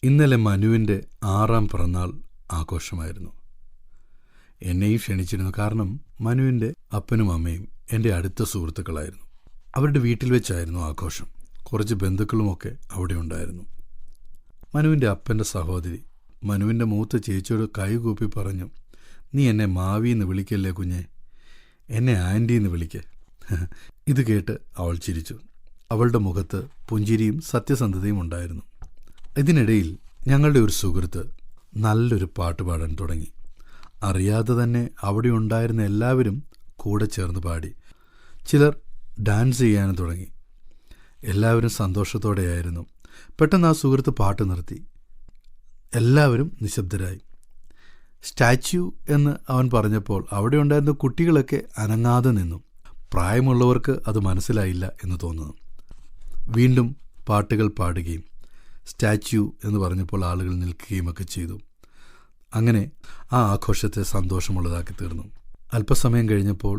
ഇന്നലെ മനുവിൻ്റെ 6ാം പിറന്നാൾ ആഘോഷമായിരുന്നു. എന്നെയും ക്ഷണിച്ചിരുന്നു. കാരണം മനുവിൻ്റെ അപ്പനും അമ്മയും എൻ്റെ അടുത്ത സുഹൃത്തുക്കളായിരുന്നു. അവരുടെ വീട്ടിൽ വെച്ചായിരുന്നു ആഘോഷം. കുറച്ച് ബന്ധുക്കളുമൊക്കെ അവിടെ ഉണ്ടായിരുന്നു. മനുവിൻ്റെ അപ്പൻ്റെ സഹോദരി മനുവിൻ്റെ മൂത്ത ചേച്ചിയോട് കൈകൂപ്പി പറഞ്ഞു, "നീ എന്നെ മാവിന്ന് വിളിക്കല്ലേ കുഞ്ഞെ, എന്നെ ആൻറ്റിന്ന് വിളിക്ക്." ഇത് കേട്ട് അവൾ ചിരിച്ചു. അവളുടെ മുഖത്ത് പുഞ്ചിരിയും സത്യസന്ധതയും ഉണ്ടായിരുന്നു. ഇതിനിടയിൽ ഞങ്ങളുടെ ഒരു സുഹൃത്ത് നല്ലൊരു പാട്ട് പാടാൻ തുടങ്ങി. അറിയാതെ തന്നെ അവിടെ ഉണ്ടായിരുന്ന എല്ലാവരും കൂടെ ചേർന്ന് പാടി. ചിലർ ഡാൻസ് ചെയ്യാനും തുടങ്ങി. എല്ലാവരും സന്തോഷത്തോടെയായിരുന്നു. പെട്ടെന്ന് ആ സുഹൃത്ത് പാട്ട് നിർത്തി. എല്ലാവരും നിശബ്ദരായി. സ്റ്റാച്യു എന്ന് അവൻ പറഞ്ഞപ്പോൾ അവിടെ ഉണ്ടായിരുന്ന കുട്ടികളൊക്കെ അനങ്ങാതെ നിന്നു. പ്രായമുള്ളവർക്ക് അത് മനസ്സിലായില്ല എന്ന് തോന്നുന്നു. വീണ്ടും പാട്ടുകൾ പാടുകയും സ്റ്റാച്യു എന്ന് പറഞ്ഞപ്പോൾ ആളുകൾ നിൽക്കുകയുമൊക്കെ ചെയ്തു. അങ്ങനെ ആ ആഘോഷത്തെ സന്തോഷമുള്ളതാക്കി തീർന്നു. അല്പസമയം കഴിഞ്ഞപ്പോൾ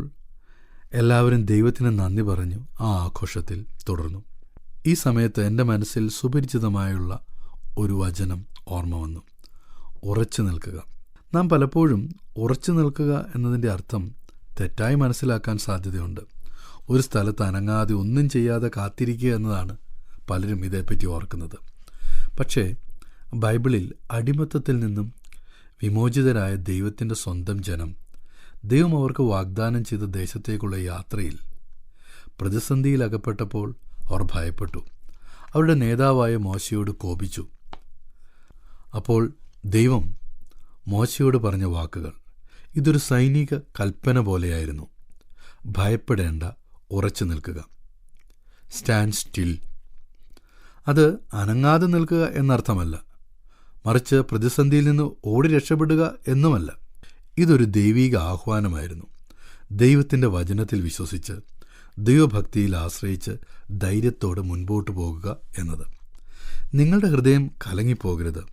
എല്ലാവരും ദൈവത്തിന് നന്ദി പറഞ്ഞു ആ ആഘോഷത്തിൽ തുടർന്നു. ഈ സമയത്ത് എൻ്റെ മനസ്സിൽ സുപരിചിതമായുള്ള ഒരു വചനം ഓർമ്മ വന്നു. ഉറച്ചു നിൽക്കുക. നാം പലപ്പോഴും ഉറച്ചു നിൽക്കുക എന്നതിൻ്റെ അർത്ഥം തെറ്റായി മനസ്സിലാക്കാൻ സാധ്യതയുണ്ട്. ഒരു സ്ഥലത്ത് അനങ്ങാതെ ഒന്നും ചെയ്യാതെ കാത്തിരിക്കുക എന്നതാണ് പലരും ഇതേപ്പറ്റി ഓർക്കുന്നത്. പക്ഷേ ബൈബിളിൽ അടിമത്തത്തിൽ നിന്നും വിമോചിതരായ ദൈവത്തിൻ്റെ സ്വന്തം ജനം ദൈവം അവർക്ക് വാഗ്ദാനം ചെയ്ത ദേശത്തേക്കുള്ള യാത്രയിൽ പ്രതിസന്ധിയിലകപ്പെട്ടപ്പോൾ അവർ ഭയപ്പെട്ടു. അവരുടെ നേതാവായ മോശയോട് കോപിച്ചു. അപ്പോൾ ദൈവം മോശയോട് പറഞ്ഞ വാക്കുകൾ ഇതൊരു സൈനിക കൽപ്പന പോലെയായിരുന്നു. ഭയപ്പെടേണ്ട, ഉറച്ചു നിൽക്കുക. Stand still. അത് അനങ്ങാതെ നിൽക്കുക എന്നർത്ഥമല്ല, മറിച്ച് പ്രതിസന്ധിയിൽ നിന്ന് ഓടി രക്ഷപ്പെടുക എന്നുമല്ല. ഇതൊരു ദൈവീക ആഹ്വാനമായിരുന്നു. ദൈവത്തിൻ്റെ വചനത്തിൽ വിശ്വസിച്ച് ദൈവഭക്തിയിൽ ആശ്രയിച്ച് ധൈര്യത്തോടെ മുൻപോട്ട് പോകുക എന്നത്. നിങ്ങളുടെ ഹൃദയം കലങ്ങിപ്പോകരുത്.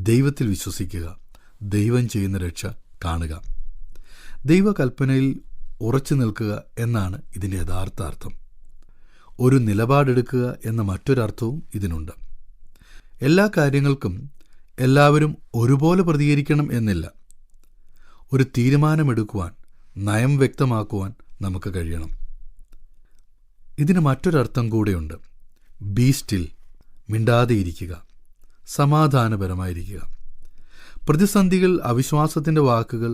ദൈവത്തിൽ വിശ്വസിക്കുക. ദൈവം ചെയ്യുന്ന രക്ഷ കാണുക. ദൈവകൽപ്പനയിൽ ഉറച്ചു നിൽക്കുക എന്നാണ് ഇതിൻ്റെ യഥാർത്ഥ അർത്ഥം. ഒരു നിലപാടെടുക്കുക എന്ന മറ്റൊരർത്ഥവും ഇതിനുണ്ട്. എല്ലാ കാര്യങ്ങൾക്കും എല്ലാവരും ഒരുപോലെ പ്രതികരിക്കണം എന്നില്ല. ഒരു തീരുമാനമെടുക്കുവാൻ, നയം വ്യക്തമാക്കുവാൻ നമുക്ക് കഴിയണം. ഇതിന് മറ്റൊരർത്ഥം കൂടെയുണ്ട്. Be still. മിണ്ടാതെയിരിക്കുക, സമാധാനപരമായിരിക്കുക. പ്രതിസന്ധികൾ, അവിശ്വാസത്തിൻ്റെ വാക്കുകൾ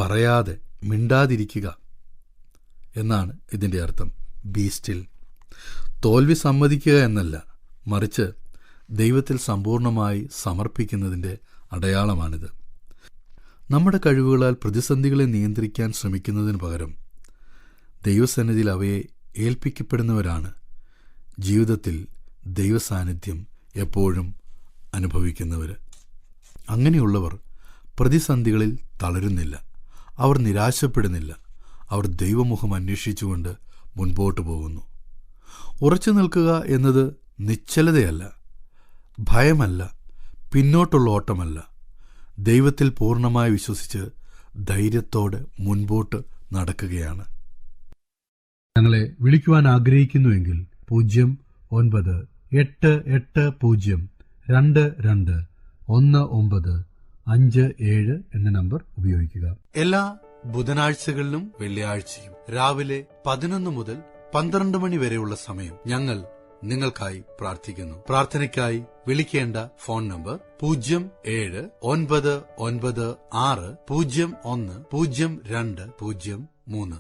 പറയാതെ മിണ്ടാതിരിക്കുക എന്നാണ് ഇതിൻ്റെ അർത്ഥം. Be still. തോൽവി സമ്മതിക്കുക എന്നല്ല, മറിച്ച് ദൈവത്തിൽ സമ്പൂർണമായി സമർപ്പിക്കുന്നതിൻ്റെ അടയാളമാണിത്. നമ്മുടെ കഴിവുകളാൽ പ്രതിസന്ധികളെ നിയന്ത്രിക്കാൻ ശ്രമിക്കുന്നതിന് പകരം ദൈവസന്നിധിയിൽ അവയെ ഏൽപ്പിക്കപ്പെടുന്നവരാണ് ജീവിതത്തിൽ ദൈവസാന്നിധ്യം എപ്പോഴും അനുഭവിക്കുന്നവർ. അങ്ങനെയുള്ളവർ പ്രതിസന്ധികളിൽ തളരുന്നില്ല. അവർ നിരാശപ്പെടുന്നില്ല. അവർ ദൈവമുഖം അന്വേഷിച്ചുകൊണ്ട് മുൻപോട്ട് പോകുന്നു. ഉറച്ചു നിൽക്കുക എന്നത് നിശ്ചലതയല്ല, ഭയമല്ല, പിന്നോട്ടുള്ള ഓട്ടമല്ല. ദൈവത്തിൽ പൂർണ്ണമായി വിശ്വസിച്ച് ധൈര്യത്തോടെ മുൻപോട്ട് നടക്കുകയാണ്. ഞങ്ങളെ വിളിക്കുവാൻ ആഗ്രഹിക്കുന്നുവെങ്കിൽ 0988-22-1957 എന്ന നമ്പർ ഉപയോഗിക്കുക. എല്ലാ ബുധനാഴ്ചകളിലും വെള്ളിയാഴ്ചയും രാവിലെ 11 മുതൽ 12 മണി വരെയുള്ള സമയം ഞങ്ങൾ നിങ്ങൾക്കായി പ്രാർത്ഥിക്കുന്നു. പ്രാർത്ഥനയ്ക്കായി വിളിക്കേണ്ട ഫോൺ നമ്പർ 079960010203.